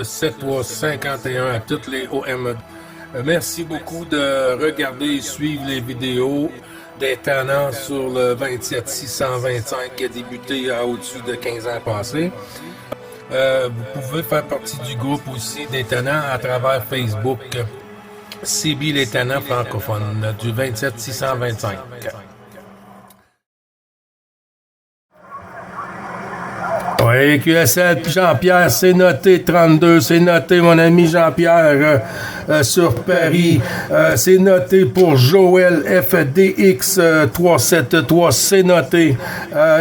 7351 à toutes les OM. Merci beaucoup de regarder et suivre les vidéos des tenants sur le 27625 qui a débuté au-dessus de 15 ans passés. Vous pouvez faire partie du groupe aussi des tenants à travers Facebook. CB les tenants francophones du 27625. Oui, QSL, Jean-Pierre, c'est noté 32, c'est noté mon ami Jean-Pierre sur Paris, c'est noté pour Joël FDX 373, c'est noté.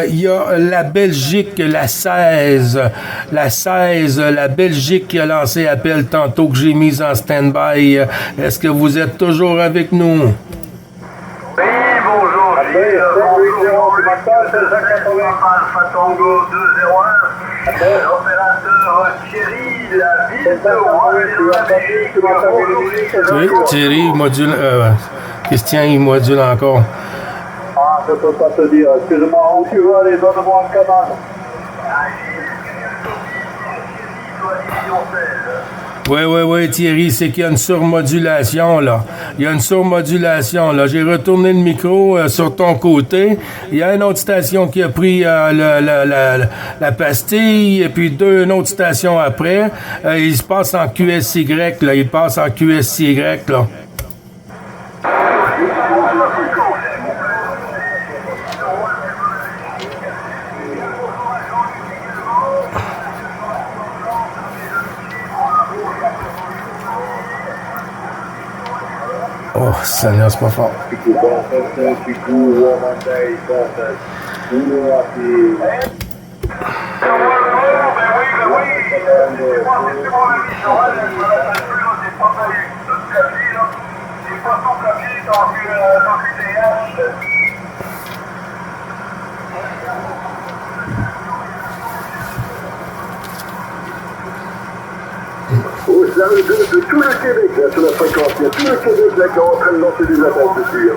Il y a la Belgique, la 16, la Belgique qui a lancé appel tantôt que j'ai mis en stand-by. Est-ce que vous êtes toujours avec nous? Oui, bonjour, bonjour, Alpha Tango 201, l'opérateur Thierry, la ville de Oui, Thierry, module, Christian, il module encore. Ah, je peux pas te dire, excuse-moi, où tu veux aller, donne-moi un canal. Oui, Thierry, c'est qu'il y a une surmodulation, là. Il y a une surmodulation, là. J'ai retourné le micro sur ton côté. Il y a une autre station qui a pris la pastille, et puis une autre station après. Il se passe en QSY, là. Il passe en QSY, là. Oh, Seigneur, c'est pas fort. De tout le Québec, là, sur la fréquence, il y a tout le Québec là, qui est en train de lancer des appels dessus.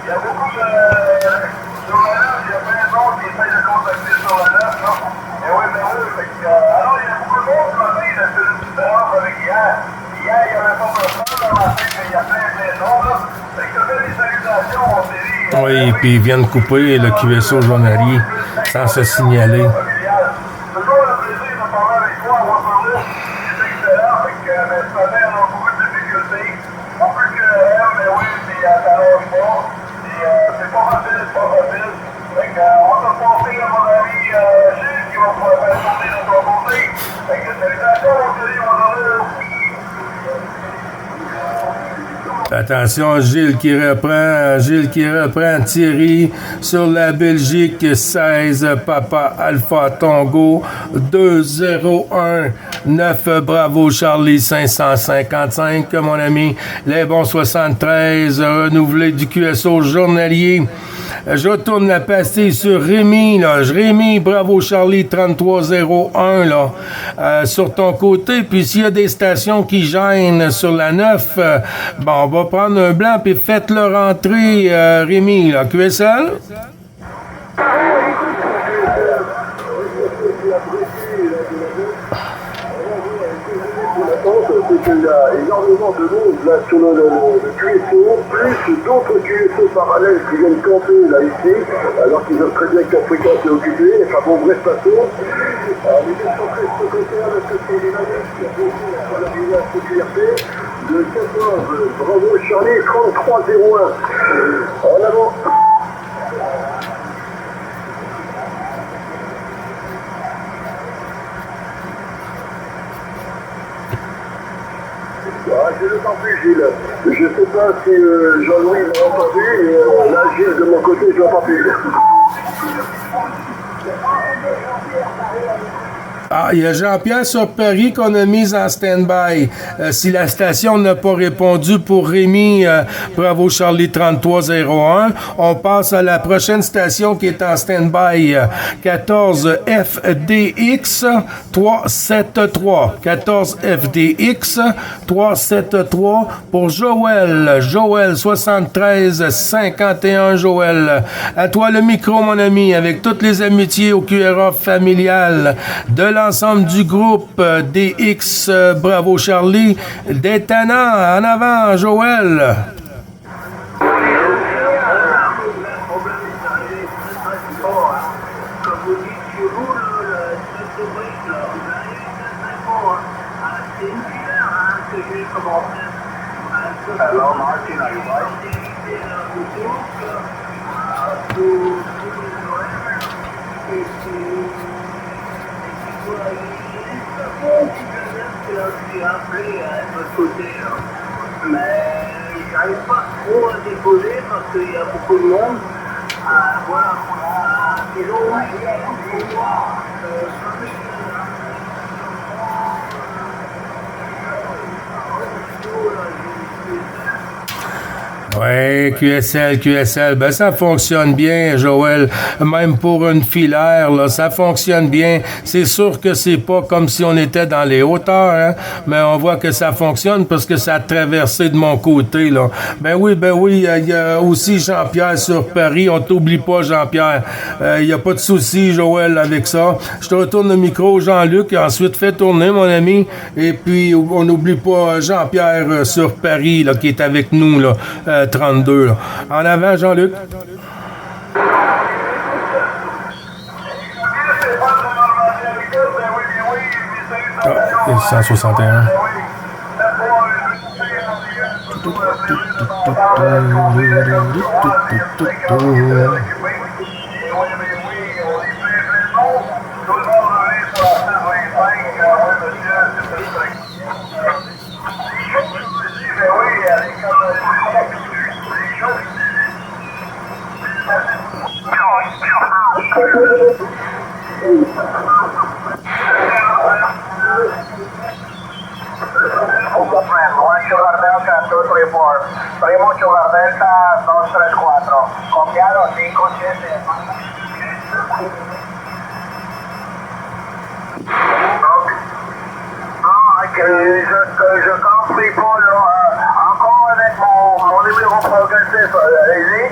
Il y a beaucoup de journalistes, il y a plein de gens qui essayent de contacter sur la neuf, là. Et oui, alors il y a beaucoup de monde ce matin, il a fait une différence avec hier. Hier, il y avait pas de temps, le matin, mais il y a plein de gens, là. Fait que je fais des salutations en série. Oui, puis ils viennent couper le QSO journalier sans se signaler. Toujours un plaisir de parler avec toi, on va parler. C'est excellent, fait que, mais ce matin, on a beaucoup de difficultés. On peut que mais oui, puis ça lâche pas. C'est pas facile, c'est pas facile. Fait que, on va passer à mon ami Gilles qui va pouvoir faire tourner de son côté. Fait que salutations, on se dit, on va Attention, Gilles qui reprend Thierry sur la Belgique 16 Papa Alpha Tango 201 9 Bravo Charlie 555 mon ami, les bons 73 renouvelé du QSO journalier. Je retourne la pastille sur Rémi, là. Rémi, Bravo Charlie 3301, là, sur ton côté. Puis s'il y a des stations qui gênent sur la 9, bon, on va prendre un blanc puis faites-le rentrer, Rémi, là. QSL? c'est qu'il y a énormément de monde là sur le QSO, plus d'autres QSO parallèles qui viennent camper là ici, alors qu'ils ont très bien que la fréquence est occupée. Enfin bon, bref, passons. Les 213 secrétaires de ce la villa CQRP, de 14, Bravo Charlie 3301. En avant. Ah, je ne t'en plus, Gilles. Je ne sais pas si Jean-Louis m'a entendu, mais là, Gilles, de mon côté, je ne l'entends plus. Ah, il y a Jean-Pierre sur Paris qu'on a mis en stand-by. Si la station n'a pas répondu pour Rémi, Bravo Charlie 3301, on passe à la prochaine station qui est en stand-by. 14 FDX 373. 14 FDX 373 pour Joël. Joël 73 51 Joël. À toi le micro, mon ami, avec toutes les amitiés au QRA familial de l'ensemble du groupe DX Bravo Charlie. Détonnant, en avant, Joël. Alors, Martin, are you mais j'arrive pas trop à déposer parce qu'il y a beaucoup de monde. Voilà, ils ont Ouais, QSL, ben ça fonctionne bien, Joël. Même pour une filaire, là, ça fonctionne bien. C'est sûr que c'est pas comme si on était dans les hauteurs, hein, mais on voit que ça fonctionne parce que ça a traversé de mon côté, là. Ben oui, il y a aussi Jean-Pierre sur Paris. On t'oublie pas, Jean-Pierre. Il y a pas de souci, Joël, avec ça. Je te retourne le micro, Jean-Luc, et ensuite fais tourner, mon ami. Et puis, on n'oublie pas Jean-Pierre sur Paris, là, qui est avec nous, là. 32. Là. En avant, Jean-Luc. Ah, 161. Sugar Delta 234, Primo Sugar Delta 234, copiado 57. Je compris pas là, encore avec mon numéro progressif, allez-y.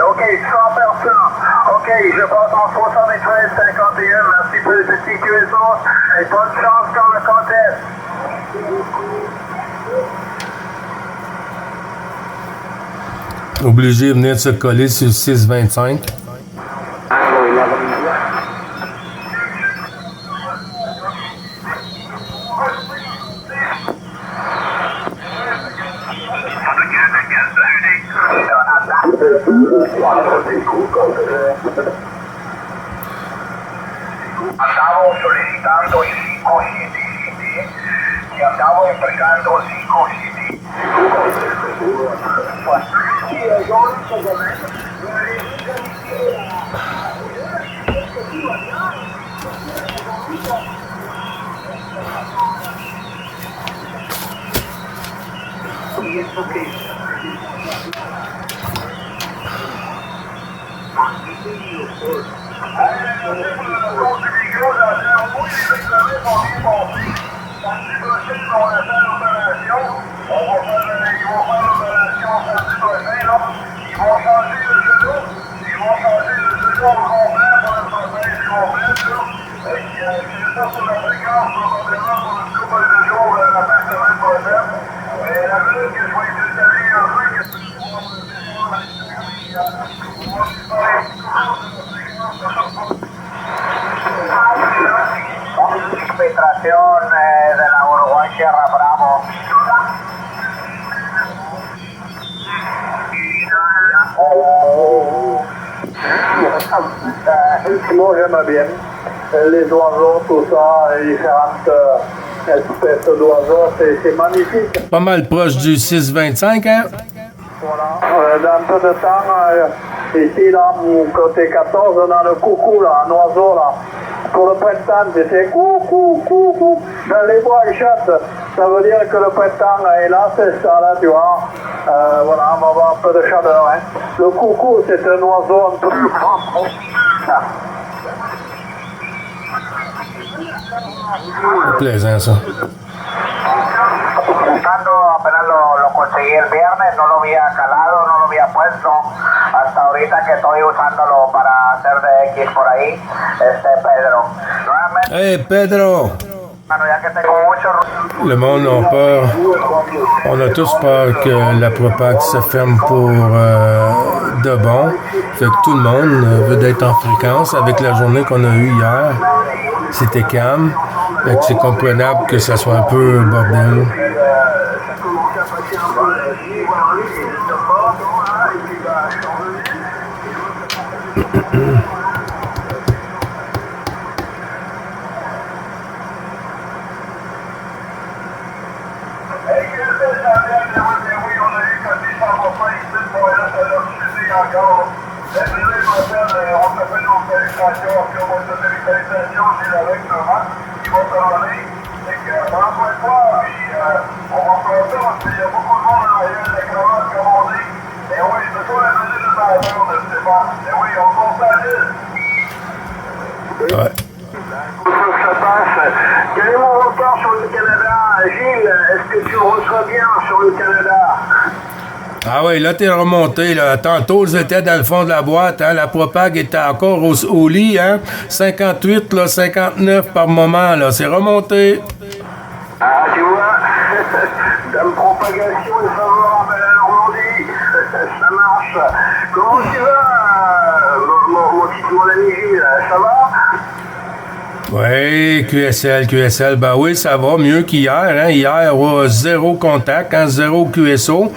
Ok, 100%. Ok, je passe en 73-51. Merci pour le petit QSO et bonne chance dans le contest. Obligé de venir de se coller sur le 625. Andavo solicitando 5 CD y andavo entregando 5 CD. Infiltración de la Uruguay Sierra Bravo. Moi, j'aime bien. Les oiseaux, tout ça, les différentes espèces d'oiseaux, c'est magnifique. Pas mal proche du 6,25, hein? Voilà. Dans un peu de temps, ici, là, côté 14, on a le coucou, là, un oiseau, là. Pour le printemps, c'est coucou, coucou. Dans les bois, ils chantent. Ça veut dire que le printemps est là, c'est ça, là, tu vois. Voilà, on va avoir un peu de chaleur, hein. Le coucou, c'est un oiseau un peu plus grand. Plaisant, ça. Usando, apenas lo conseguí el viernes, no lo había calado, no lo había puesto, hasta ahorita que estoy usándolo para hacer de X por ahí, Pedro. Nuevamente, Hey, Pedro! bueno, ya que tengo mucho... Le monde a peur. On a tous peur que la propague se ferme pour de bon. Fait que tout le monde veut d'être en fréquence. Avec la journée qu'on a eue hier, c'était calme. Fait que c'est comprenable que ça soit un peu bordel. Ouais. Quel est mon report sur le Canada? Gilles, est-ce que tu le reçois bien sur le Canada? Ah oui, là, t'es remonté, là. Tantôt, j'étais dans le fond de la boîte, hein. La propague était encore au lit, hein. 58, là, 59 par moment, là. C'est remonté. Ah, tu vois, dame propagation est favorable à la Normandie. Ça marche. Comment tu vas, mon ami Gilles? Ça va? Oui, QSL, ben oui, ça va mieux qu'hier, hein. Hier, zéro contact, hein, zéro QSO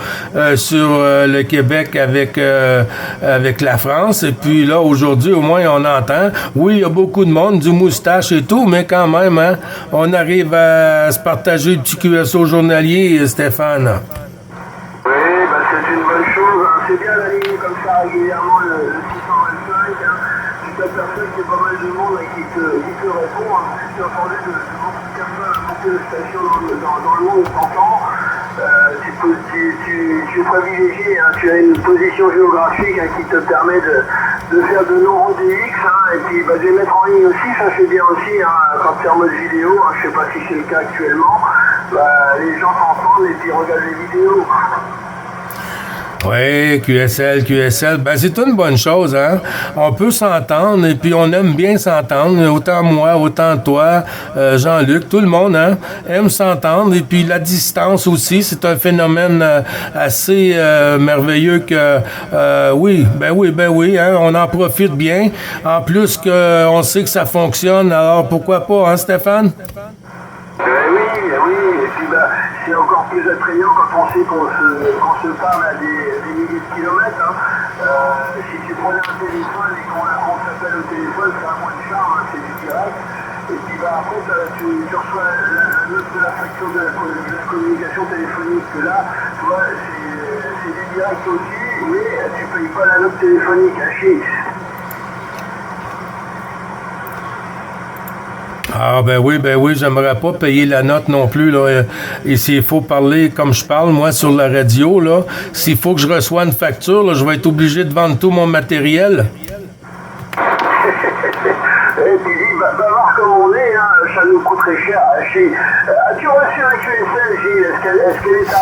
sur le Québec avec la France. Et puis là, aujourd'hui, au moins, on entend. Oui, il y a beaucoup de monde, du moustache et tout, mais quand même, hein, on arrive à se partager le petit QSO journalier, Stéphane. Oui, ben c'est une bonne chose. Hein. C'est bien d'aligner comme ça régulièrement le 625. Hein. Tu t'aperçois qu'il y a pas mal de monde qui te répond. Hein. J'ai entendu de beaucoup de personnes, beaucoup de stations dans le monde t'entend. Tu es privilégié, hein. Tu as une position géographique hein, qui te permet de faire de nombreux DX. Hein. Et puis bah, de les mettre en ligne aussi, ça c'est bien aussi hein, quand tu es en mode vidéo. Hein. Je ne sais pas si c'est le cas actuellement. Bah, les gens t'entendent et puis regardent les vidéos. Oui, QSL, ben c'est une bonne chose, hein. On peut s'entendre et puis on aime bien s'entendre, autant moi, autant toi, Jean-Luc, tout le monde, hein, aime s'entendre et puis la distance aussi, c'est un phénomène assez merveilleux que, oui, hein, on en profite bien. En plus qu'on sait que ça fonctionne, alors pourquoi pas, hein, Stéphane? Oui, et puis bah, c'est encore plus attrayant quand on sait qu'on se parle à des milliers de kilomètres. Hein. Si tu prenais un téléphone et qu'on s'appelle au téléphone, ça a moins de charme, hein, c'est du direct. Et puis bah, après, tu reçois la note de la facture de la communication téléphonique. Que là, tu vois, c'est du direct aussi, mais tu ne payes pas la note téléphonique à chier. Ah ben oui, j'aimerais pas payer la note non plus là. Et s'il faut parler comme je parle moi sur la radio là, s'il faut que je reçois une facture, là, je vais être obligé de vendre tout mon matériel. Et puis va voir comme on est, hein, ça nous coûte très cher à acheter. As-tu reçu un QSL, Gilles? Est-ce qu'elle est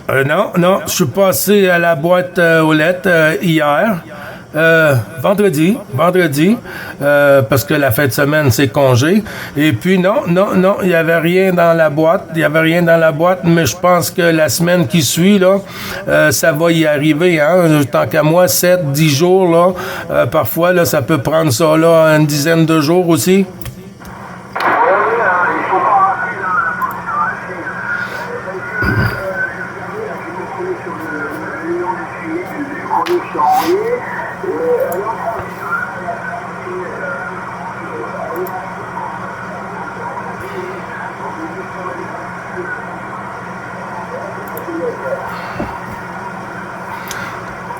arrivée? Non, je suis passé à la boîte aux lettres hier. Vendredi, parce que la fin de semaine, c'est congé. Et puis, non, il n'y avait rien dans la boîte, mais je pense que la semaine qui suit, là, ça va y arriver, hein. Tant qu'à moi, 7-10 jours, là, parfois, là, ça peut prendre ça, là, une dizaine de jours aussi.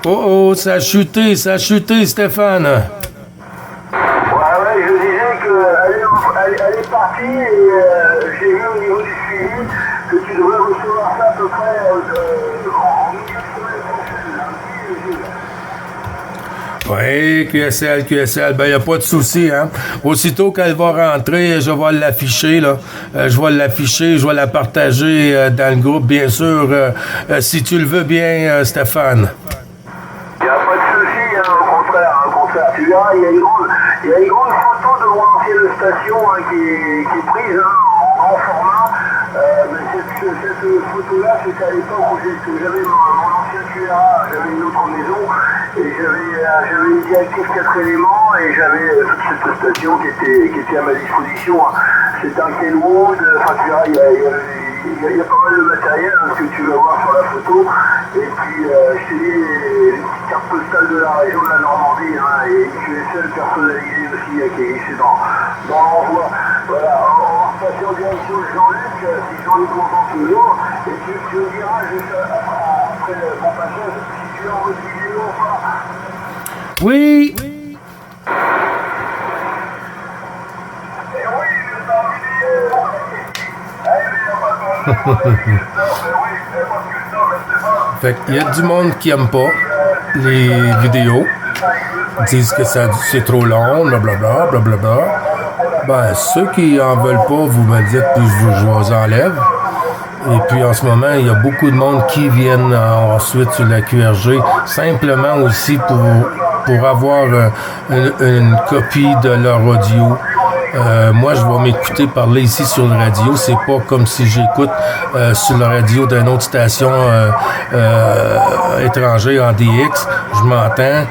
Oh, ça a chuté, Stéphane. Ouais, je disais qu'elle est partie et j'ai vu au niveau du suivi que tu devrais recevoir ça à peu près en milieu de semaine prochaine. Oui, QSL, ben il n'y a pas de souci, hein. Aussitôt qu'elle va rentrer, je vais l'afficher, là. Je vais la partager dans le groupe, bien sûr, si tu le veux bien, Stéphane. Il n'y a pas de souci, hein, au contraire. Tu verras, il y a une grande photo de mon ancienne station hein, qui est prise hein, en grand format. Mais cette photo-là, c'était à l'époque où j'avais mon ancien QRA, j'avais une autre maison, et j'avais une directive 4 éléments, et j'avais toute cette station qui était à ma disposition. Hein. C'était un Kenwood, enfin tu verras, il y a pas mal de matériel hein, que tu vas voir sur la photo. Et puis, je t'ai dit les petites cartes postales de la région de la Normandie, hein, et une QSL personnalisée aussi, qui est ici dans l'envoi. Voilà, on va passer en direction de Jean-Luc, si Jean-Luc m'entend toujours, et tu me diras juste après mon passage si tu as envie de vidéo ou pas. Oui. Et oui, je suis en vidéo. Fait qu'il y a du monde qui aime pas les vidéos, disent que c'est trop long, blablabla. Ben, ceux qui en veulent pas, vous me dites, puis je vous enlève. Et puis en ce moment, il y a beaucoup de monde qui viennent ensuite sur la QRG, simplement aussi pour avoir une copie de leur audio. Moi, je vais m'écouter parler ici sur le radio. C'est pas comme si j'écoute sur la radio d'une autre station étrangère en DX. Je m'entends.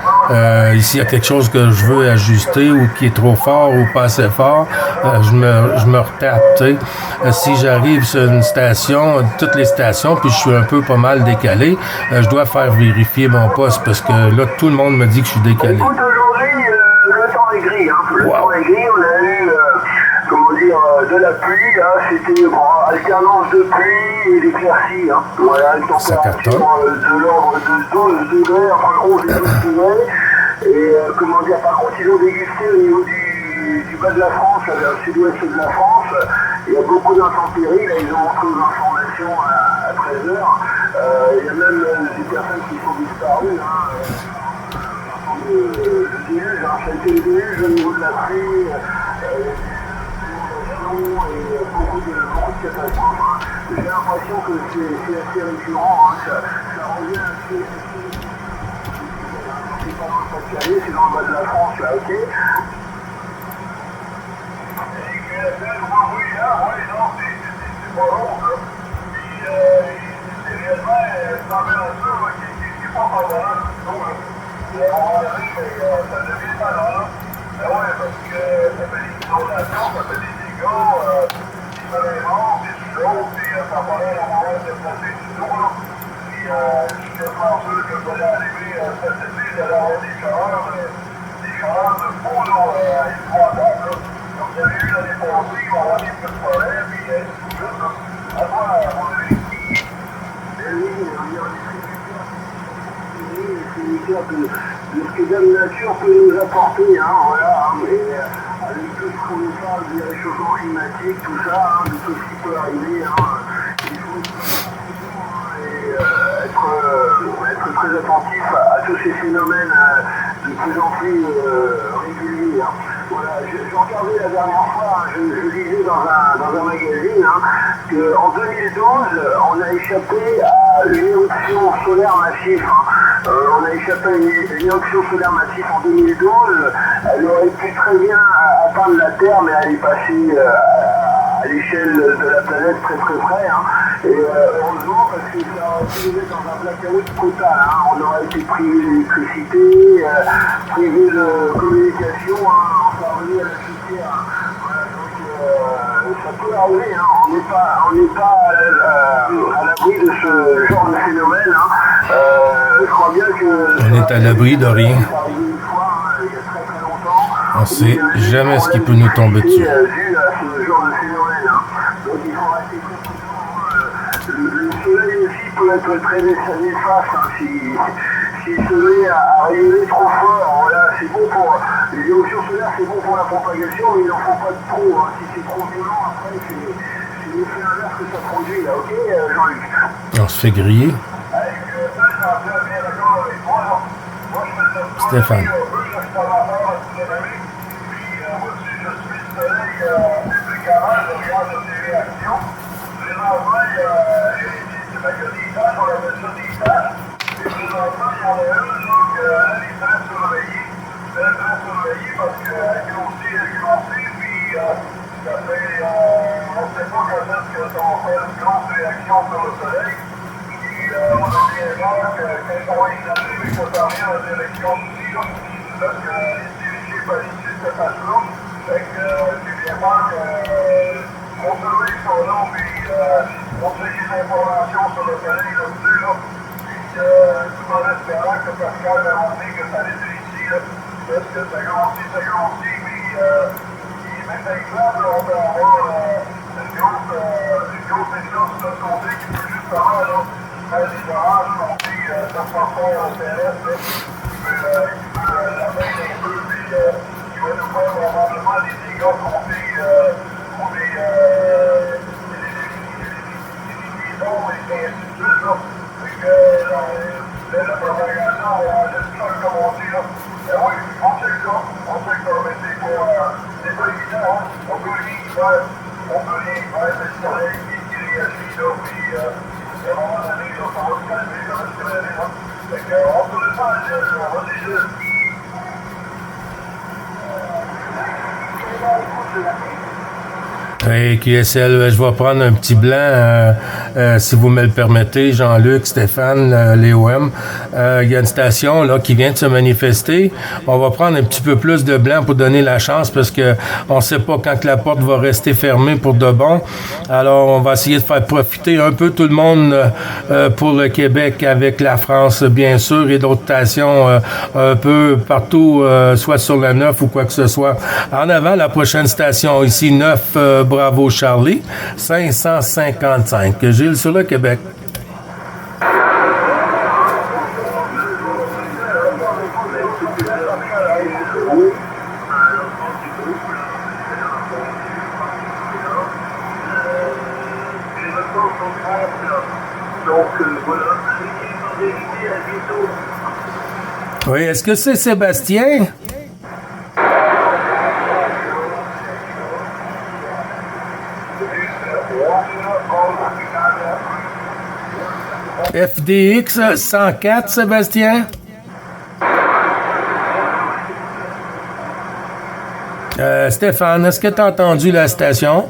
Ici, il y a quelque chose que je veux ajuster ou qui est trop fort ou pas assez fort. Je me retape, tu sais. Si j'arrive sur une station, toutes les stations, puis je suis un peu pas mal décalé, je dois faire vérifier mon poste parce que là, tout le monde me dit que je suis décalé. Écoute, aujourd'hui, le temps est gris. Hein. Le temps est gris. On a eu, de la pluie. Hein. C'était alternance de pluie et d'éclaircies. Hein. Voilà, une température de l'ordre de 12 degrés, enfin 11 et 12 degrés. Et par contre, ils ont dégusté au niveau du bas de la France, vers le sud-ouest de la France. Il y a beaucoup d'intempéries. Là, ils ont montré aux informations à 13h. Il y a même des personnes qui sont disparues. Hein. Le déluge, hein, ça a été le déluge au niveau de la pluie, et beaucoup de catastrophes. Hein. J'ai l'impression que c'est assez récurrent, hein. Ça revient assez. C'est pas dans le Pas-de-Calais, c'est dans le bas de la France, là, ok. Oui, non, c'est pas long, là. C'est réellement, ça met un peu, qui est pas favorable, sinon, là. Ça devient malade. Ben ouais, parce que ça fait des inondations, ça fait des dégâts, il fait des morts, des choses, puis ça va aller à moyen de placer du tout, là. Puis je suis chanceux que je vais arriver cet été, d'aller avoir des chaleurs de fou, là, épouvantables, là. Comme j'avais eu l'année passée, on va avoir des petites forêts, puis tout juste, là. À toi, à mon avis. Ben oui, de ce que Dame Nature peut nous apporter, hein, voilà, hein, et avec tout ce qu'on nous parle du réchauffement climatique, tout ça, hein, de tout ce qui peut arriver, hein, il faut être très attentif à tous ces phénomènes de plus en plus réguliers. Hein. Voilà, je regardais la dernière fois, hein, je lisais dans un magazine hein, qu'en 2012, on a échappé à une éruption solaire massive. Hein. On a échappé à une éruption solaire massive en 2012. Elle aurait pu très bien atteindre la Terre, mais elle est passée à l'échelle de la planète très très près. Hein. Et heureusement, parce que ça aurait pu nous mettre dans un blackout total. Hein. On aurait été privé d'électricité, privé de communication, hein, on s'est revenu à la chaussée. Hein. Voilà, donc ça peut arriver. Hein. On n'est pas à l'abri de ce genre de phénomène. Hein. Je crois bien que... On est à l'abri de rien. On ne sait jamais ce qui peut nous tomber dessus. Dû à ce genre de phénomène. Hein. Donc il faut rester très prudent. Le soleil aussi peut être très néfaste hein, s'il se met à rayonner trop fort, voilà, c'est bon pour les éruptions solaires, c'est bon pour la propagation, mais il n'en faut pas de trop. Hein. Si c'est trop violent, après, c'est l'effet inverse que ça produit, là, ok, Jean-Luc? On se fait griller. Avec ça, je suis un peu bien d'accord avec toi. Alors, moi, je me donne pas Stéphane. un peu, je reste amateur à toute dynamique. Puis, moi, si je suis le soleil, depuis 40, je regarde tes réactions. Généralement, il y a des tâches, on appelle ça des tâches. Et présentement, il y en a une, donc, elle est très surveillée. Très surveillée parce qu'elle grossit, puis ça fait, on ne sait pas quand est-ce que ça va faire une grosse réaction sur le soleil. Puis, on a bien peur que quand on va examiner, ça s'en vient en direction aussi, là. Parce que c'est dirigé par ici, cette tâche-là. Fait que j'ai bien peur qu'on surveille son nom, puis on sait des informations sur le soleil là-dessus, là. Tout en espérant que Pascal a montré que ça allait ici, là, parce que ça grossit, mais exemple, on peut avoir une grosse éclose de notre côté qui peut justement là, faire des orages, monter de façon terrestre, qui peut la mettre un peu, puis qui va nous faire probablement des dégâts côté pour des bombes et ainsi de suite, là. La propagation, comme on dit, là. Oui, on check ça, mais c'est pas évident, hein. On peut rien faire, c'est le soleil qui réagit, là, puis à un moment donné, là, ça va se calmer, là. Fait qu'on peut le faire, on va dire. Hey, QSL, je vais prendre un petit blanc, si vous me le permettez, Jean-Luc, Stéphane, l'EOM. Il y a une station là qui vient de se manifester. On va prendre un petit peu plus de blanc pour donner la chance parce que on sait pas quand que la porte va rester fermée pour de bon. Alors, on va essayer de faire profiter un peu tout le monde pour le Québec avec la France, bien sûr, et d'autres stations un peu partout, soit sur la 9 ou quoi que ce soit. En avant, la prochaine station ici, 9 Bravo Charlie, 555. Gilles sur le Québec. Oui, est-ce que c'est Sébastien? FDX 104, Sébastien? Stéphane, est-ce que tu as entendu la station?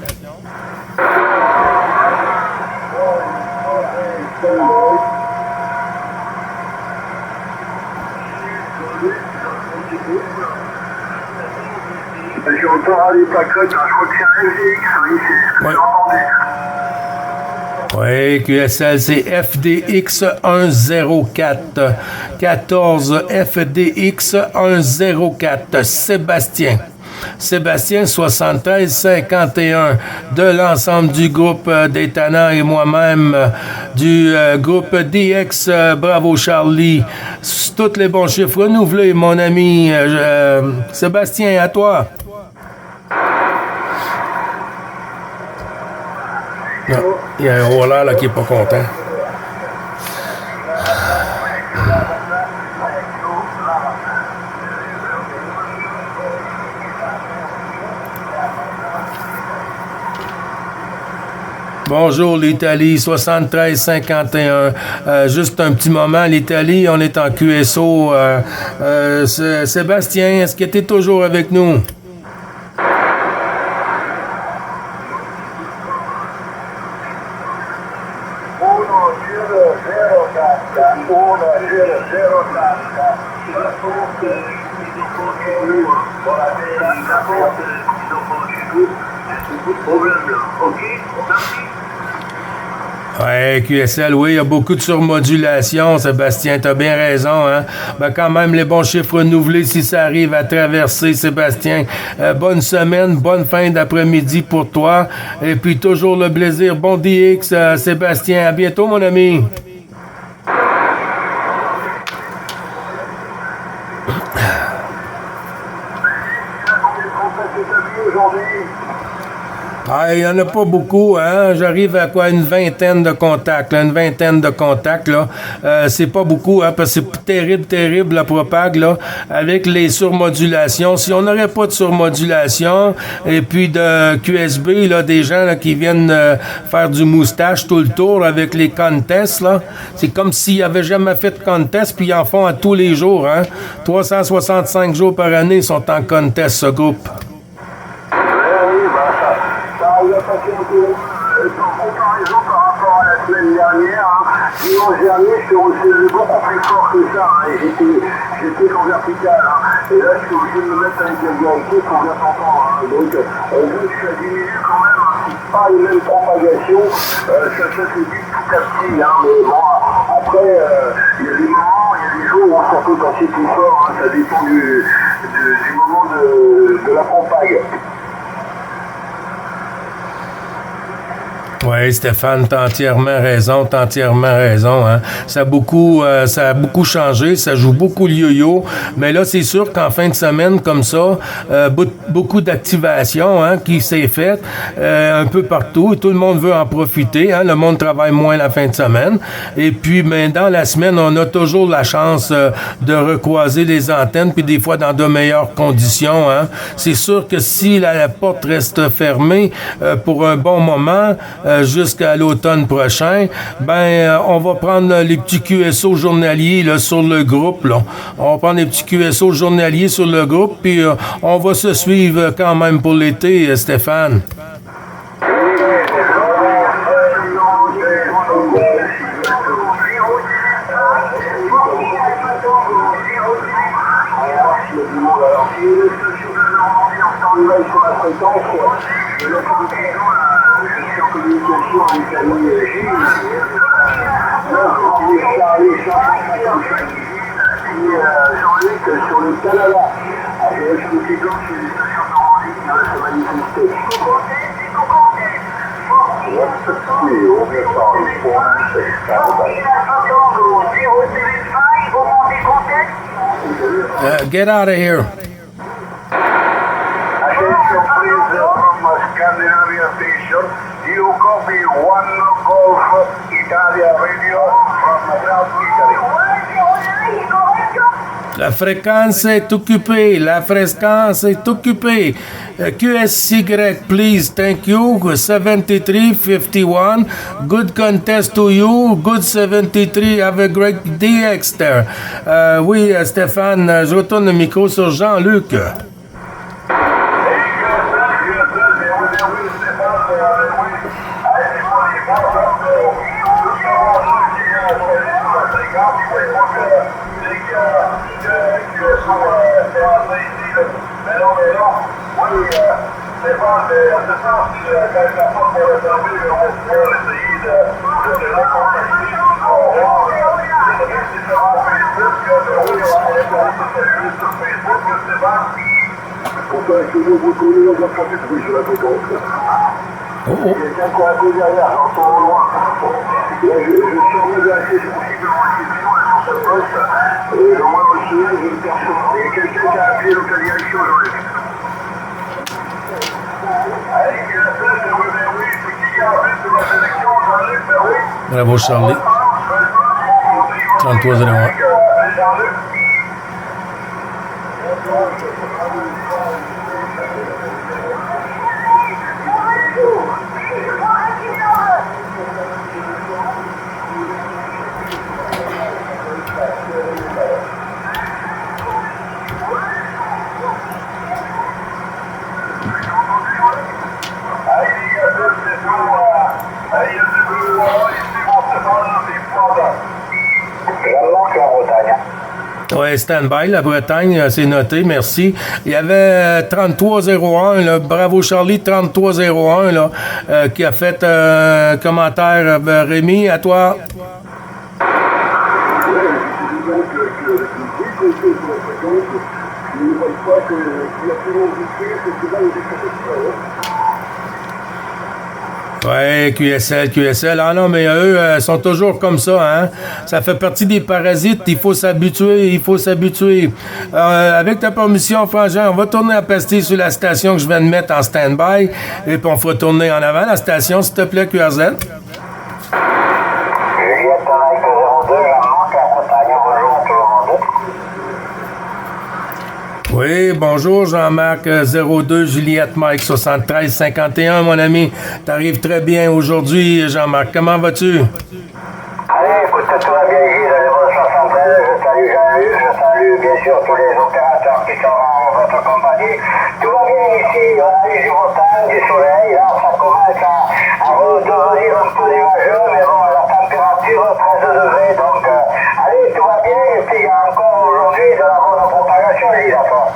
J'ai encore les plaquettes, je crois que c'est un FDX, oui, c'est ce que j'ai entendu. Oui, QSL, c'est FDX 104. 14 FDX 104. Sébastien 7351 de l'ensemble du groupe des Tannants et moi-même du groupe DX Bravo Charlie. Tous les bons chiffres renouvelés, mon ami Sébastien, à toi. Non, il y a un roller là qui n'est pas content. Bonjour l'Italie, 73-51. Juste un petit moment, l'Italie, on est en QSO. Sébastien, est-ce que tu es toujours avec nous? Ouais, QSL, oui, il y a beaucoup de surmodulation, Sébastien, t'as bien raison, hein. Ben, quand même, les bons chiffres renouvelés, si ça arrive à traverser, Sébastien. Bonne semaine, bonne fin d'après-midi pour toi. Et puis, toujours le plaisir. Bon DX, Sébastien. À bientôt, mon ami. établis aujourd'hui? Ah, il n'y en a pas beaucoup, hein. J'arrive à quoi, une vingtaine de contacts, là, une vingtaine de contacts, là. C'est pas beaucoup, hein, parce que c'est terrible, la propague, là, avec les surmodulations. Si on n'aurait pas de surmodulation, et puis de QSB, là, des gens, là, qui viennent faire du moustache tout le tour avec les contests, là, c'est comme s'ils n'avaient jamais fait de contest, puis ils en font à tous les jours, hein. 365 jours par année, ils sont en contest, ce groupe. Il a passé un peu en comparaison par rapport à la semaine dernière. Dimanche dernier, je suis recevais beaucoup plus fort que ça. J'étais en vertical. Et là, je suis obligé de me mettre avec la vérité pour bien s'entendre. Donc, on veut que ça diminue quand même. C'est pas une même propagation. Ça se fait vite tout à petit. Mais bon, après, il y a des moments, il y a des jours où ça peut passer plus fort. Ça dépend du moment de la propague. Oui, Stéphane, t'as entièrement raison, hein. Ça a beaucoup changé, ça joue beaucoup le yo-yo, mais là, c'est sûr qu'en fin de semaine, comme ça, beaucoup d'activation, hein, qui s'est faite, un peu partout, et tout le monde veut en profiter, hein. Le monde travaille moins la fin de semaine, et puis, mais dans la semaine, on a toujours la chance de recroiser les antennes, puis des fois dans de meilleures conditions, hein. C'est sûr que si la porte reste fermée pour un bon moment, jusqu'à l'automne prochain, on va prendre les petits QSO journaliers là, sur le groupe. Là. On va prendre les petits QSO journaliers sur le groupe, puis on va se suivre quand même pour l'été, Stéphane. Communication avec l'ami Gilles, Jean-Luc sur le Canada. Et expliquer comme c'est les stations de Normandie qui restent à manifester. Get out of here. Attention please from Scandinavia Station. You copy one Golf Italia Radio from South Italy. La fréquence est occupée. QSY, please. Thank you. 7351. Good contest to you. Good 73. Have a great DX there. Oui, Stéphane, je retourne le micro sur Jean-Luc. Pourquoi est-ce que vous tournez dans un procès de bruit sur la fréquence? Quelqu'un qui a un peu derrière, j'entends au loin. Là, je suis en train de vérifier sensiblement la question sur ce poste. Et le moindre signal, je le perçois. Il y a quelqu'un qui a appelé dans ta direction, Jean-Luc. Allez, qui a fait, c'est oui, c'est qui a appelé sur la sélection, Jean-Luc, oui. Bravo, Charlie. 3301. Ouais, stand-by, la Bretagne, c'est noté, merci. Il y avait 3301, là, bravo Charlie, 3301, là, qui a fait un commentaire. Rémi, à toi. Ouais, QSL. Ah non, mais eux sont toujours comme ça, hein. Ça fait partie des parasites. Il faut s'habituer. Avec ta permission, Frangin, on va tourner à pastille sur la station que je viens de mettre en stand-by. Et puis on fera tourner en avant la station, s'il te plaît, QRZ. Oui, bonjour Jean-Marc 02 Juliette Mike 73 51, mon ami. T'arrives très bien aujourd'hui, Jean-Marc. Comment vas-tu? Allez, écoute, tout va bien, Gilles, le bon 73, je salue Jean-Luc, je salue bien sûr tous les opérateurs qui sont en votre compagnie. Tout va bien ici, on a eu du beau temps, du soleil, là ça commence à redevenir un peu nuageux, mais bon, la température 13 degrés, donc allez, tout va bien, et puis il y a encore aujourd'hui de la bonne propagation, Gilles, à toi.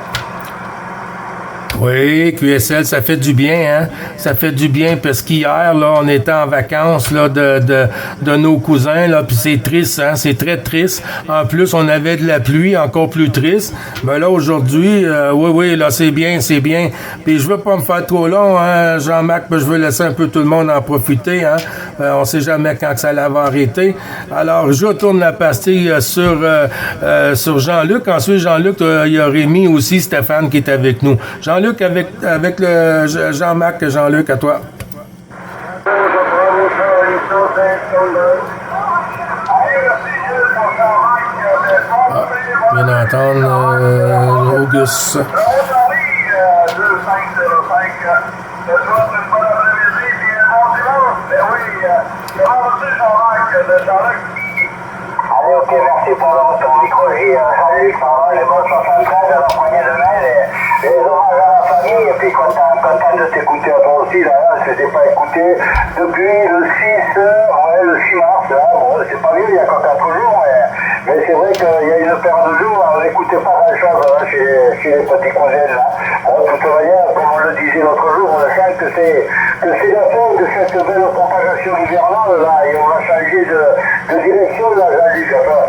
Oui, QSL, ça fait du bien, hein? Ça fait du bien parce qu'hier, là, on était en vacances, là, de nos cousins, là, puis c'est triste, hein? C'est très triste. En plus, on avait de la pluie, encore plus triste. Mais là, aujourd'hui, oui, là, c'est bien. Puis je veux pas me faire trop long, hein, Jean-Marc, je veux laisser un peu tout le monde en profiter, hein? On sait jamais quand que ça va arrêter. Alors, je retourne la pastille sur Jean-Luc. Ensuite, Jean-Luc, il y a Rémi aussi, Stéphane, qui est avec nous. Jean-Luc, avec le Jean-Marc, Jean-Luc, à toi. Bien entendre, Auguste. Allez, ok, merci pour ton micro, Jean-Luc, les bons 73 à la poignée de main, les hommages à la famille, et puis content de t'écouter à toi aussi, là, je ne t'ai pas écouté depuis le 6 mars, là, bon, c'est pas vieux, il y a encore 4 jours, mais c'est vrai qu'il y a une paire de jours, on n'écoutait pas grand-chose là, chez les petits cousins, là. Bon, de toute manière, comme on le disait l'autre jour, on sent que c'est la fin de cette belle propagation hivernale, là, et on va changer de direction, là, Jean-Luc, à toi.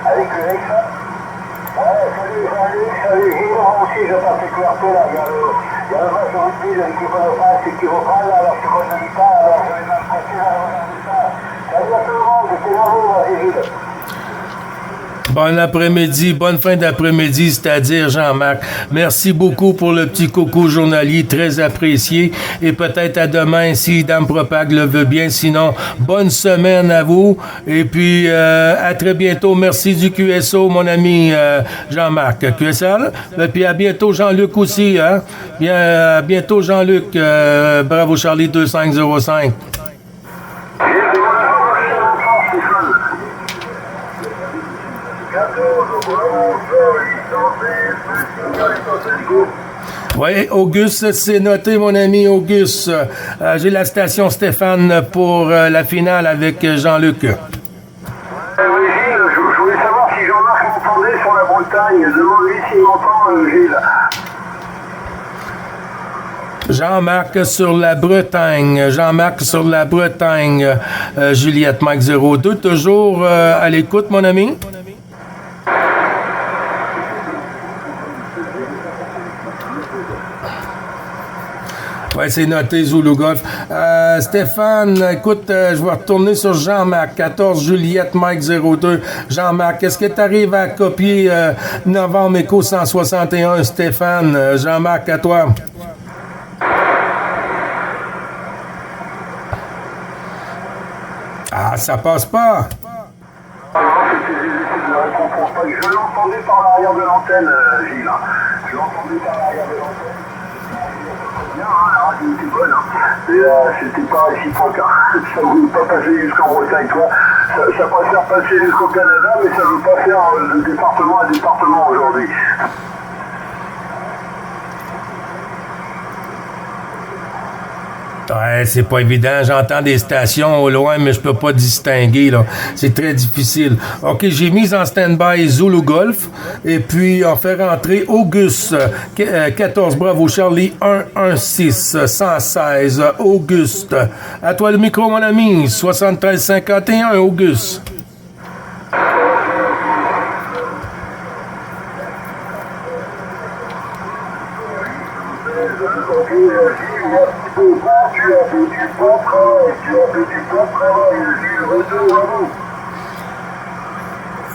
Avec le Nexa. Salut Gilles, moi aussi je passe éclairé là, il y a le match rugby de l'équipe de France qui reprend là, la seconde mi-temps, alors je vais m'empresser à la mi-temps. Salut à tout le monde, c'est là vous, vas-y Gilles. Bon après-midi, bonne fin d'après-midi, c'est-à-dire Jean-Marc. Merci beaucoup pour le petit coucou journalier, très apprécié. Et peut-être à demain si Dame Propag le veut bien. Sinon, bonne semaine à vous. Et puis, à très bientôt. Merci du QSO, mon ami Jean-Marc. QSL. Et puis à bientôt, Jean-Luc aussi. Hein? Bien, à bientôt, Jean-Luc. Bravo, Charlie 2505. Oui, Auguste, c'est noté, mon ami Auguste. J'ai la station Stéphane pour la finale avec Jean-Luc. Oui, Gilles, je voulais savoir si Jean-Marc m'entendait sur la Bretagne. Demande-lui s'il m'entend, Gilles. Jean-Marc sur la Bretagne. Jean-Marc sur la Bretagne. Juliette Mike 02, toujours à l'écoute, mon ami? Oui, c'est noté, Zulu Golf. Stéphane, écoute, je vais retourner sur Jean-Marc, 14 Juliette Mike 02. Jean-Marc, est-ce que tu arrives à copier Novembre Éco 161, Stéphane? Jean-Marc, à toi. Ah, ça passe pas. Je l'entendais par l'arrière de l'antenne, Gilles. Je l'entendais par l'arrière de l'antenne. Bien, la radio était bonne. Et c'était pas réciproque. Ça ne voulait pas passer jusqu'en Bretagne, toi. Ça préfère passer jusqu'au Canada, mais ça ne veut pas faire de département à département aujourd'hui. Ouais, c'est pas évident. J'entends des stations au loin, mais je peux pas distinguer, là. C'est très difficile. OK, j'ai mis en stand-by Zulu Golf. Et puis, on fait rentrer Auguste. 14 Bravo Charlie 116 116. Auguste. À toi le micro, mon ami. 7351, Auguste.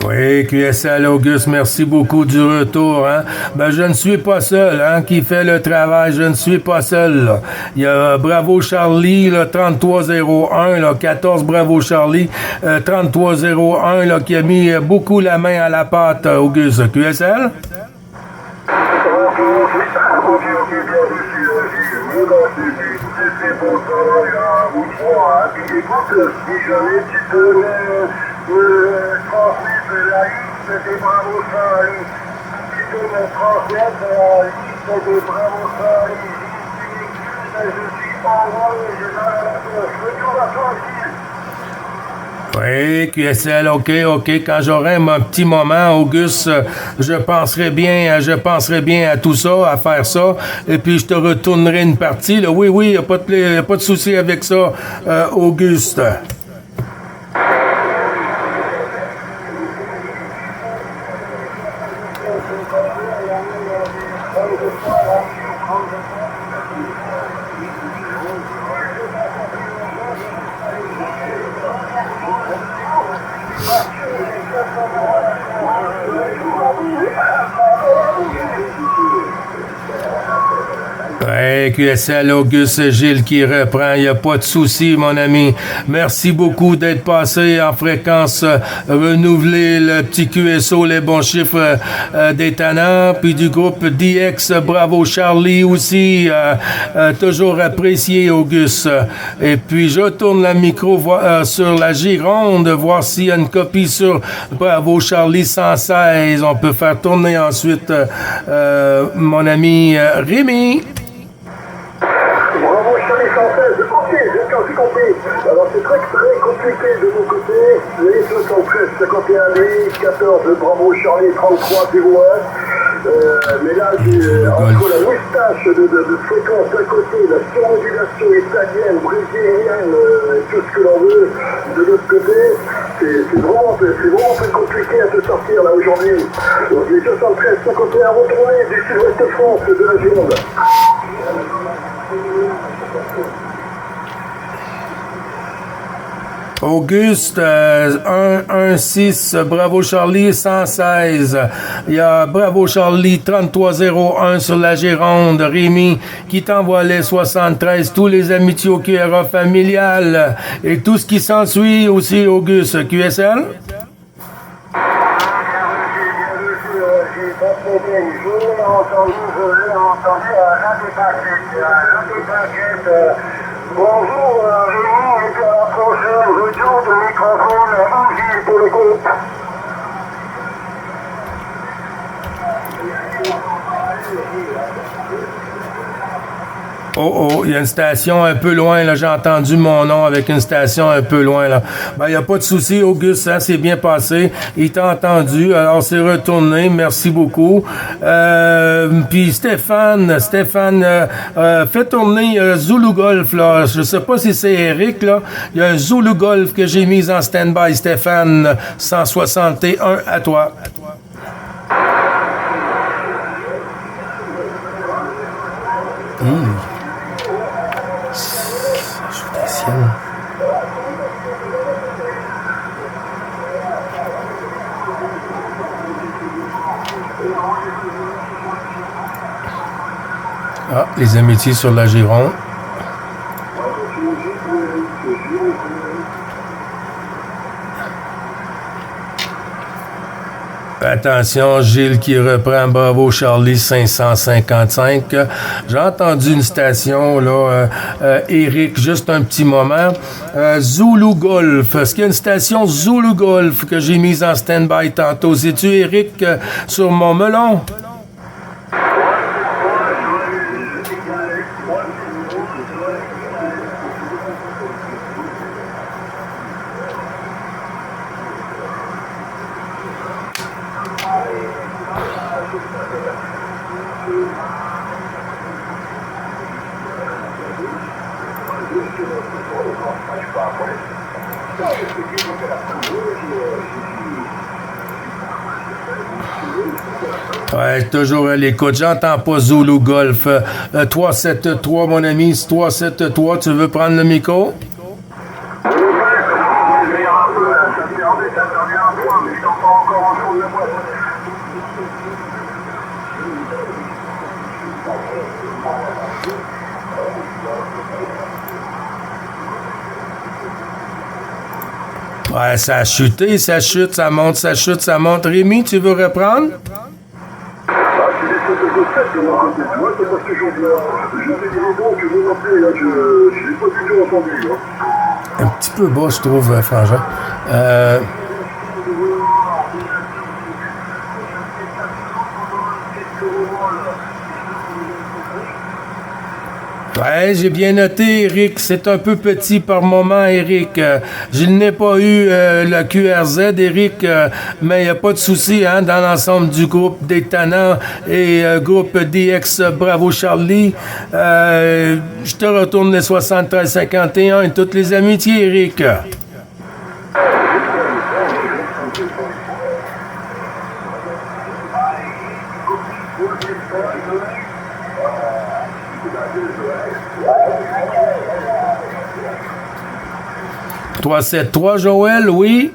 Oui, QSL Auguste, merci beaucoup du retour. Hein? Ben, je ne suis pas seul hein, qui fait le travail, je ne suis pas seul. Là. Il y a Bravo Charlie, là, 3301, là, 14 Bravo Charlie, 3301, là, qui a mis beaucoup la main à la pâte, Auguste. QSL? Si jamais tu peux me transmettre la liste des Bravo Charlie, tu peux me transmettre la liste des Bravo Charlie, je suis envoyé, je retourne à toi aussi. Oui, QSL, OK. Quand j'aurai mon petit moment, Auguste, je penserai bien à tout ça, à faire ça, et puis je te retournerai une partie. Là. Oui, il n'y a pas de souci avec ça, Auguste. Ouais, QSL Auguste Gilles qui reprend, il n'y a pas de souci, mon ami. Merci beaucoup d'être passé en fréquence renouvelée, le petit QSO, les bons chiffres des tannants, puis du groupe DX, Bravo Charlie aussi, toujours apprécié, Auguste. Et puis, je tourne le micro sur la Gironde, voir s'il y a une copie sur Bravo Charlie 116. On peut faire tourner ensuite mon ami Rémi. Bravo Charlie 116, j'ai compris. Alors c'est très compliqué de mon côté. Les 73 51 14 Bravo Charlie 33 01. Mais là, entre la moustache de fréquence à côté, la surmodulation italienne, brésilienne, tout ce que l'on veut, de l'autre côté, c'est vraiment très compliqué à se sortir là aujourd'hui. Donc les 73 51 retournés du sud-ouest de France, de la Gironde. Auguste, 116, Bravo Charlie, 116. Il y a Bravo Charlie, 3301 sur la Gironde. Rémi, qui t'envoie les 73, tous les amitiés au QRA familial et tout ce qui s'ensuit aussi, Auguste. QSL? Bonjour, Rémi, et puis à la prochaine, retour de microphone à Gilles pour le groupe. Oh, il y a une station un peu loin, là. J'ai entendu mon nom avec une station un peu loin, là. Ben, il n'y a pas de souci, Auguste, ça s'est bien passé. Il t'a entendu, alors c'est retourné. Merci beaucoup. Puis Stéphane, fais tourner Zulu Golf, là. Je sais pas si c'est Eric, là. Il y a un Zulu Golf que j'ai mis en stand-by, Stéphane, 161, à toi. Ah, les amitiés sur la Gironde. Attention, Gilles qui reprend Bravo Charlie 555. J'ai entendu une station, là, Eric, juste un petit moment. Zulu Golf. Est-ce qu'il y a une station Zulu Golf que j'ai mise en stand-by tantôt? C'est-tu Eric sur mon melon? Ouais, toujours à l'écoute. J'entends pas Zulu Golf. 373, mon ami, 373, tu veux prendre le micro? Ouais, ça a chuté, ça chute, ça monte, ça chute, ça monte. Rémi, tu veux reprendre? Un petit peu bas, je trouve, Frangin. Ouais, j'ai bien noté, Eric. C'est un peu petit par moment, Eric. Je n'ai pas eu le QRZ, Eric, mais il n'y a pas de souci, hein, dans l'ensemble du groupe des Tannants et groupe DX Bravo Charlie. Je te retourne les 73-51 et toutes les amitiés, Eric. « 373, Joël, oui.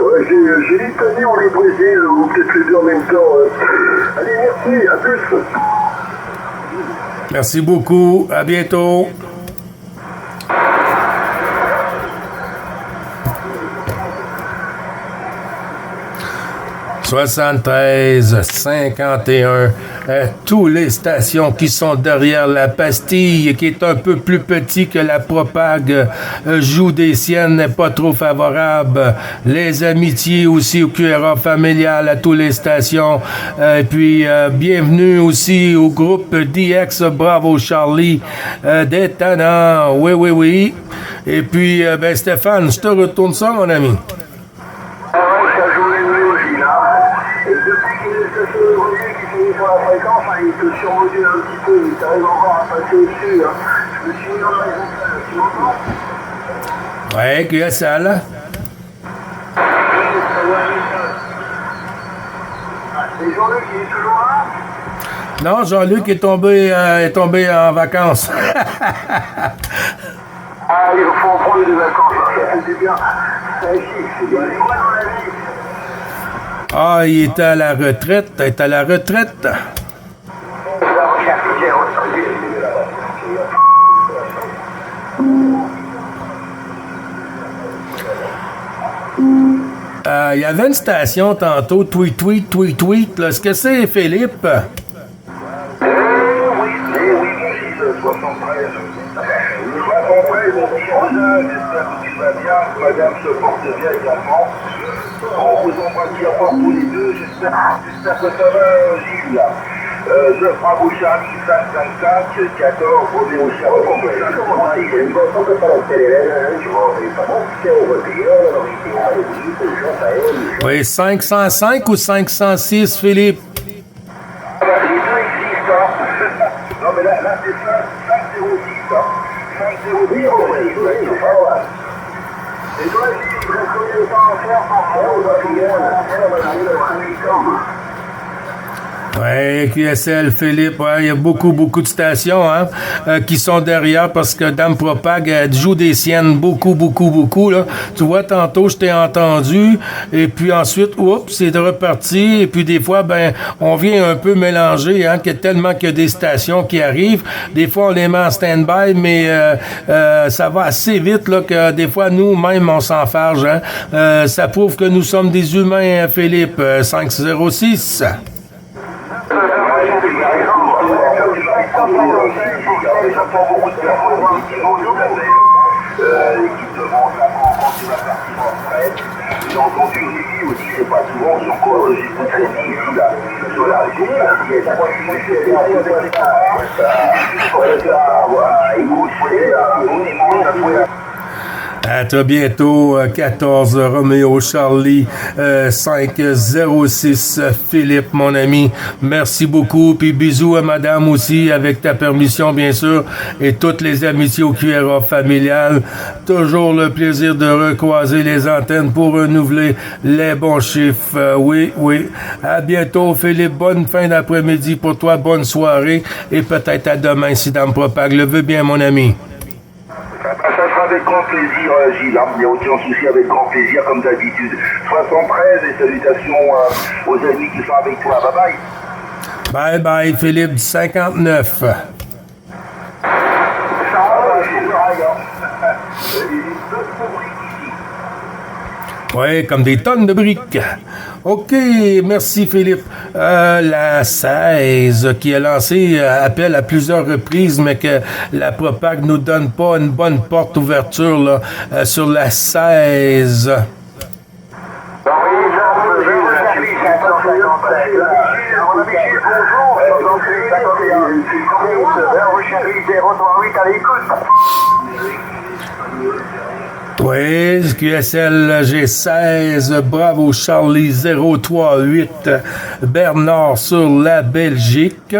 Ouais, j'ai l'Italie ou le Brésil, ou peut-être les deux en même temps. Allez, merci, à plus. Merci beaucoup, à bientôt. « 73-51, tous les stations qui sont derrière la pastille, qui est un peu plus petit que la propague, joue des siennes, n'est pas trop favorable. Les amitiés aussi au QRA familial à toutes les stations. Et puis, bienvenue aussi au groupe DX Bravo Charlie des Tannants. Oui, oui, oui. Et puis, ben Stéphane, je te retourne ça, mon ami. Sur la fréquence, hein, il te surmodule un petit peu, il t'arrive encore à passer au-dessus. Hein. Je me suis mis dans la raison, tu m'entends? Ouais, que ça là? Et Jean-Luc, il est toujours là? Non, Jean-Luc est tombé en vacances. Ah, il faut prendre des vacances, ça fait bien. Ça ici, c'est bien. C'est quoi dans la vie? Ah, il est à la retraite. Il est à la retraite. Il y avait une station tantôt, tweet. Là. Est-ce que c'est Philippe? Oui, Gilles, 73. J'espère que tu vas bien. Madame se porte bien également. On vous embrasse bien fort tous les deux. J'espère que ça va, Gilles. Je Bravo Charlie 555, 14, Roméo Charlie. Oui, 505 ou 506, Philippe? Les deux existent. Non, mais là c'est 506. Oui, voilà. Et toi, Gilles, il reste combien de temps à faire par Ouais, QSL, Philippe, ouais, il y a beaucoup de stations qui sont derrière parce que Dame Propag elle joue des siennes beaucoup. Là. Tu vois, tantôt, je t'ai entendu et puis ensuite, oups, c'est reparti. Et puis des fois, ben, on vient un peu mélanger, tellement qu'il y a des stations qui arrivent. Des fois, on les met en stand-by, mais ça va assez vite là, que des fois, nous-mêmes, on s'enfarge. Ça prouve que nous sommes des humains, Philippe. 506. L'équipe de vente, quand tu vas faire j'ai entendu aussi, c'est pas souvent sur quoi j'ai tout traité ici, là, sur la région, À très bientôt, 14 Roméo Charlie 506 Philippe, mon ami. Merci beaucoup. Puis bisous à madame aussi, avec ta permission, bien sûr, et toutes les amitiés au QRA familial. Toujours le plaisir de recroiser les antennes pour renouveler les bons chiffres. Oui. À bientôt, Philippe. Bonne fin d'après-midi pour toi. Bonne soirée. Et peut-être à demain si Dame Propag le veut bien, mon ami. Ça sera avec grand plaisir, Gilles. Il n'y a aucun souci, avec grand plaisir, comme d'habitude. 73 et salutations aux amis qui sont avec toi. Bye bye. Bye, Philippe, 59. Oui, comme des tonnes de briques. OK, merci Philippe. La 16 qui a lancé appel à plusieurs reprises, mais que la Propag nous donne pas une bonne porte ouverture là, sur la 16. Oui, QSL G16, bravo Charlie 038, Bernard sur la Belgique.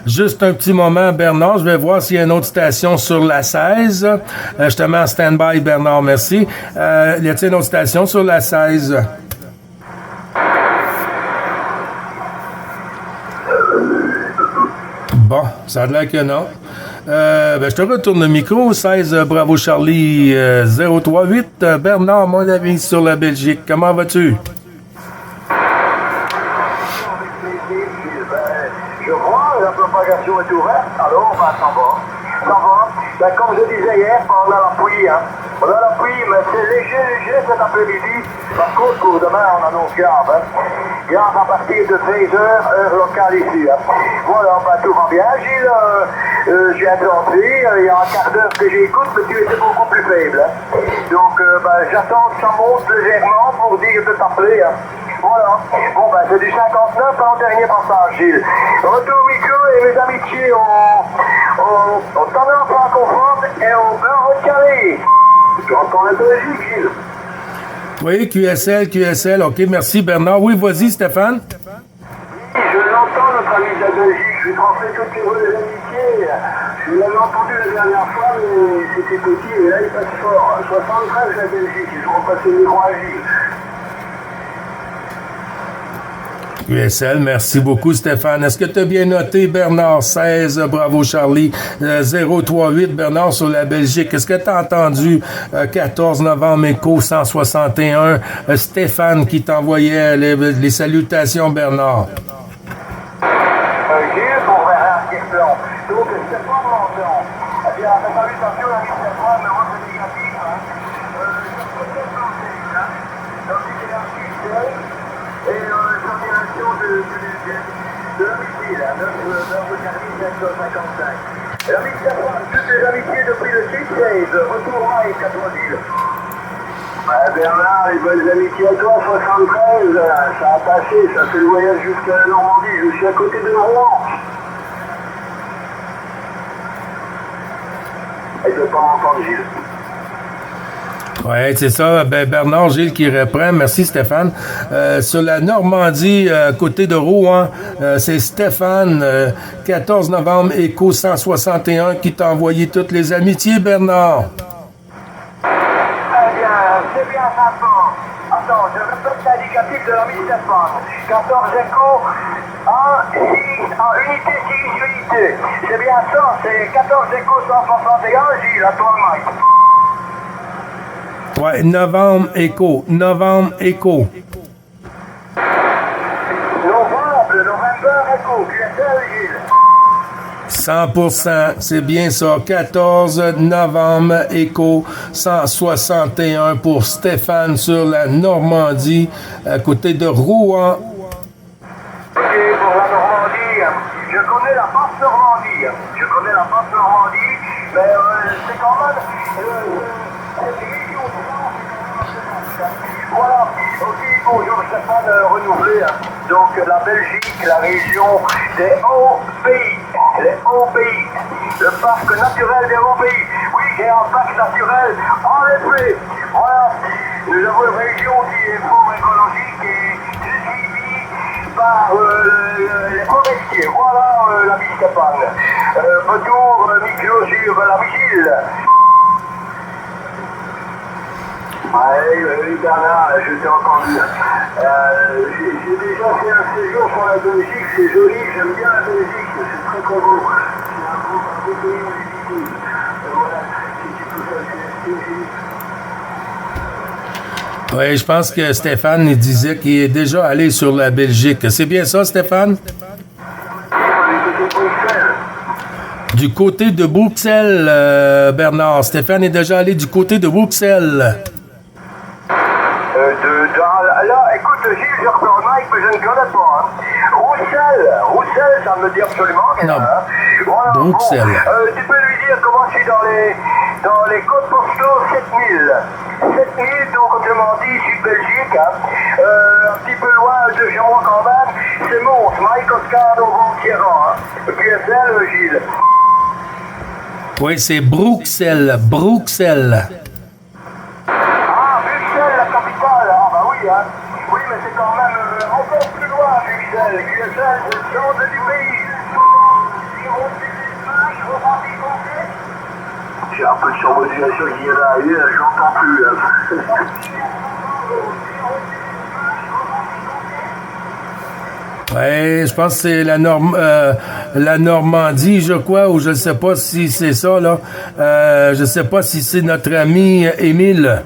Juste un petit moment, Bernard, je vais voir s'il y a une autre station sur la 16. Je te mets en stand-by, Bernard, merci. Y a-t-il une autre station sur la 16? Bon, ça a l'air que non. Je te retourne le micro. 16 Bravo Charlie 038. Bernard, mon ami sur la Belgique. Comment vas-tu? Je vois, la propagation est ouverte, alors ça va. Comme je disais hier, on a la pluie, On a la pluie, mais c'est léger cet après-midi. Par contre, pour demain, on annonce grave, Grave à partir de 13h, heure locale ici, Voilà, tout va bien, Gilles. Je viens de rentrer, il y a un quart d'heure que j'écoute, mais tu étais beaucoup plus faible. Donc, j'attends que ça monte légèrement pour dire de t'appeler. Voilà. Bon, c'est du 59 en dernier passage, Gilles. Retour micro et mes amitiés au tendance francophone et au grand recalé. Tu entends la Belgique, Gilles? Oui, QSL. OK, merci Bernard. Oui, vas-y, Stéphane. Je l'entends, notre ami de la Belgique. Je lui transmets toutes les voix des amitiés. Je l'avais entendu la dernière fois, mais c'était petit, et là il passe fort. 73 la Belgique, ils ont repassé le micro à Gilles. QSL, merci beaucoup Stéphane. Est-ce que tu as bien noté Bernard 16, bravo Charlie 038, Bernard sur la Belgique. Est-ce que tu as entendu 14 novembre Éco 161, Stéphane qui t'envoyait les salutations Bernard? Gilles, pour Bernard Guerplan. Donc Stéphane m'entend. Eh bien, mes salutations à Stéphane, mais moi c'est négatif. Je peux peut-être lancer, donc c'est un QSL. Et coordination de l'amitié, notre service 555. L'amitié, toutes les amitiés depuis le 6-16, retour à et 90. Bernard, les bonnes amitiés à toi, 73, ça a passé, ça fait le voyage jusqu'à la Normandie, je suis à côté de Rouen. Et je ne peux pas m'entendre, Gilles. Oui, c'est ça. Ben, Bernard Gilles qui reprend. Merci, Stéphane. Sur la Normandie, côté de Rouen, c'est Stéphane, 14 novembre, Éco 161, qui t'a envoyé toutes les amitiés, Bernard. Eh bien, c'est bien sympa. Attends, je répète l'indicatif de l'ami Stéphane. 14 échos, en unité 6 unité. C'est bien ça, c'est 14 échos 161, Gilles, à toi, Mike. Ouais, novembre, Éco. Novembre, Éco. November écho, QSL, Gilles. 100%, c'est bien ça. 14 novembre, Éco 161 pour Stéphane sur la Normandie, à côté de Rouen. Ok, pour la Normandie, je connais la passe Normandie. Mais c'est quand même cette région de France. Voilà, ok, bonjour Stéphane, renouvelé. Donc la Belgique, la région des hauts pays, les hauts pays, le parc naturel des hauts pays. Oui, j'ai un parc naturel, en effet. Voilà, nous avons une région qui est fort écologique et suivie par les forestiers. Voilà la ville Stéphane. Retour micro sur la vigile. Oui, Bernard, je t'ai entendu. J'ai déjà fait un séjour sur la Belgique, c'est joli, j'aime bien la Belgique, c'est très très beau. C'est un beau pays à visiter. Voilà, c'est tout ça, c'est Oui, je pense que Stéphane il disait qu'il est déjà allé sur la Belgique. C'est bien ça, Stéphane? Du côté de Bruxelles, Bernard. Stéphane est déjà allé du côté de Bruxelles. Là, écoute, Gilles, je reprends Mike, mais je ne connais pas. Hein. Roussel, ça me dit absolument rien. Non, hein. Voilà, Bruxelles. Bon, tu peux lui dire comment je suis dans les codes postaux 7000. 7000, donc autrement dit, Sud-Belgique. Hein. Un petit peu loin de Géant quand même. C'est Mons, Mike Oscar Novant-Thierran. Hein. QSL, Gilles. Oui, c'est Bruxelles. Bruxelles. Hein. Oui, mais c'est quand même encore plus loin, Bruxelles. QSL, c'est le centre du pays. J'ai un peu de surmodulation qui est là, j'entends plus. Oui, je pense que c'est la Normandie, je crois, ou je ne sais pas si c'est ça, là. Je ne sais pas si c'est notre ami Émile.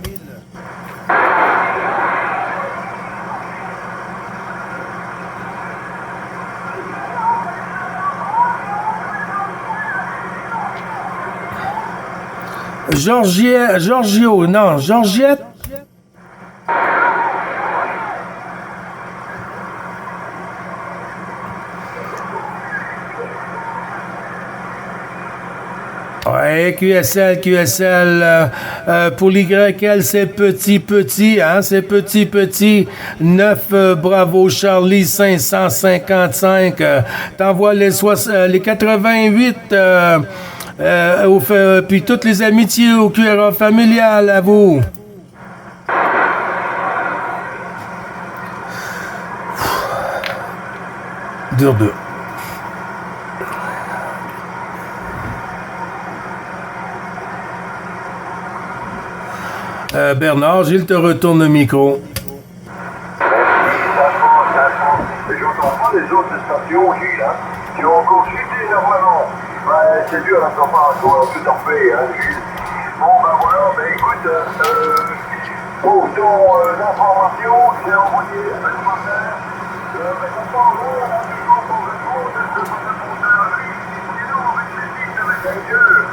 Georgiette. Ouais, QSL, pour l'YL, c'est petit, hein, c'est petit. 9, bravo, Charlie, 555. T'envoies les 88, puis toutes les amitiés au QRA familial à vous. Dur 2. Bernard, Gilles te retourne le micro. J'entends pas les autres stations, Gilles, hein, qui ont encore chuté énormément. C'est dur, on pas tout en fait, hein, Gilles. Bon, ben voilà, écoute, pour ton information, j'ai envoyé un commentaire. J'entends là, toujours pour répondre à ce répondeur, sinon avec les pistes avec un gueule.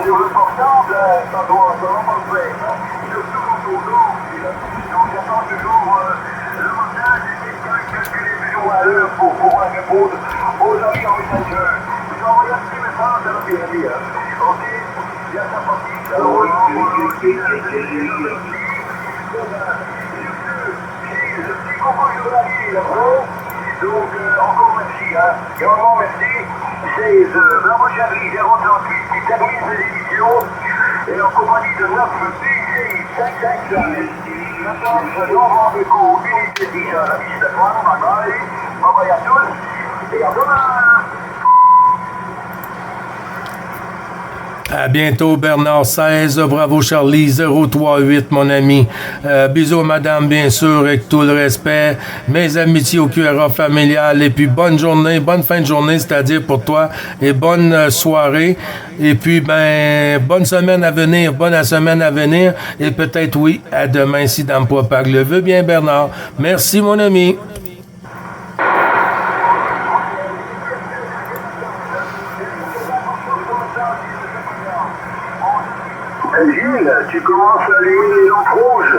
Sur le portable, ça doit vraiment le faire, hein. Surtout quand on dort, donc j'attends toujours le matin, j'ai calculé plus ou moins à l'heure pour pouvoir répondre aux amis en messenger. J'ai envoyé un petit message à la BNI, hein. Ok, il y a sa partie, ça le petit coucou journalier, d'accord. Donc, encore merci, hein. Grandement merci. C'est Bravo Charlie 038 qui termine cette émission. et en compagnie de 9 BGI 555. 14 novembre, unité 10 à la mise de Pointe, bye bye à tous et à demain. À bientôt, Bernard 16. Bravo, Charlie 038, mon ami. Bisous, madame, bien sûr, avec tout le respect. Mes amitiés au QRA familial. Et puis, bonne journée, bonne fin de journée, c'est-à-dire pour toi. Et bonne soirée. Et puis, bonne semaine à venir. Bonne semaine à venir. Et peut-être, oui, à demain, si Dame Propag le veut bien, Bernard. Merci, mon ami. Gilles, tu commences à allumer les lampes rouges.